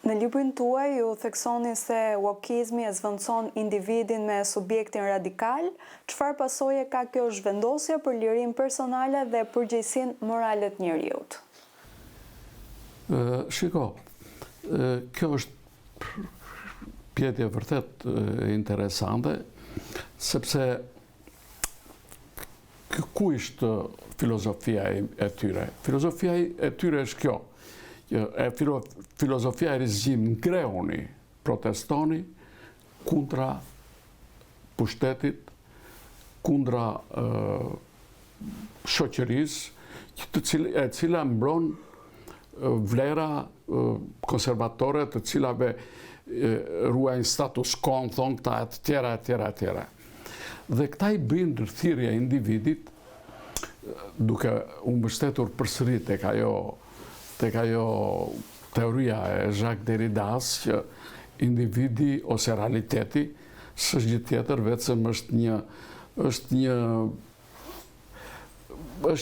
Në librin tuaj ju theksoni se wokizmi e zvendçon individin me subjektin radikal. Çfarë pasojë ka kjo zhvendosje për lirinë personale dhe përgjegjësinë morale të njeriut? Shiko, kjo është pjetje vërtet interesante, sepse ku ishte filozofia e tyre? Filozofia e tyre është kjo. Filozofia e rizgjim ngrehuni, protestoni kundra pushtetit, kundra shoqërisë, e cila mbron vlera konservatore, të cilave ruajnë status quo, thonë këta e tjera. Dhe këta i bëjnë thirrje individit, duke u mbështetur përsëri tek ajo teoria e Jacques Derridas që individi ose realiteti s'është gjë tjetër vetëm është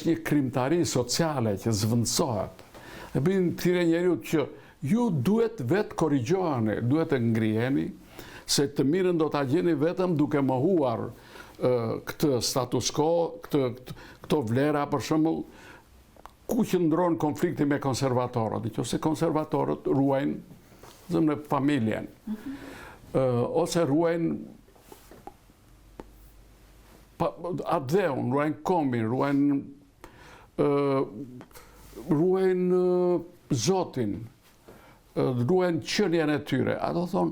një krimtari sociale që zvendçohet. E bëjnë thirrje njeriut që ju duhet vetë korrigjoheni, duhet të ngriheni, se të mirën do ta gjeni vetëm duke mohuar këtë status quo, këto vlera, për shembull, ku qëndron konflikti me konservatorët, nëse konservatorët ruajnë në familjen, ose ruajnë atdheun, ruajnë kombin, ruajnë Zotin, ruajnë qenien e tyre. Ato thonë,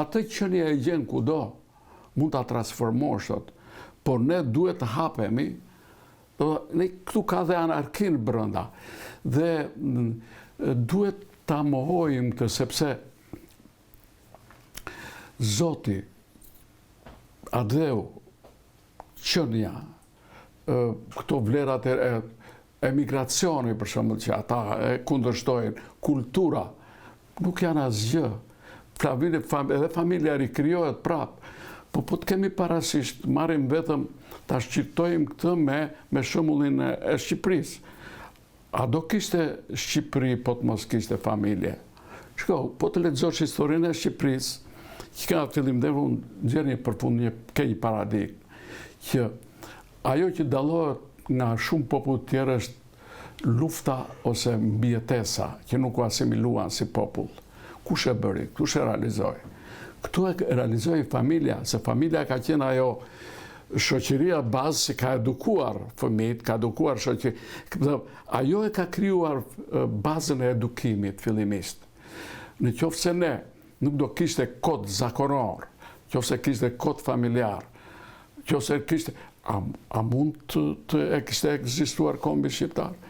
atë qenie e gjen kudo, mund ta transformosh, por ne duhet të hapemi. Ne këtu ka dhe anarkin brenda dhe duhet ta mohojmë këtë, sepse Zoti, adheu, qenia, këto vlerat e emigracioni, për shembull, që ata e kundërshtojnë, kultura, nuk janë asgjë. Edhe familja rikrijohet prapë. Po të kemi parasysh, marrim vetëm ta shqiptojmë këtë me shembullin e Shqipërisë. A do kishte Shqipëri po të mos kishte familje? Shko, po të lexosh historinë e Shqipërisë, që ka fillim dhe unë nxjerr një përfund një paradigmë, që ajo që dallohet nga shumë popull të tjerë është lufta ose mbijetesa, që nuk u asimiluan si popull. Kush e bëri? Kush e realizoi? Këtu e realizoi familja, se familja ka qenë ajo shoqëria bazë që ka edukuar fëmijët, ka edukuar shoqëri. Ajo e ka krijuar bazën e edukimit fillimisht. Në qoftë se ne nuk do kishte kod zakonor, qoftë kishte kod familjar, qoftë kishte, a mund të kishte ekzistuar kombi shqiptar?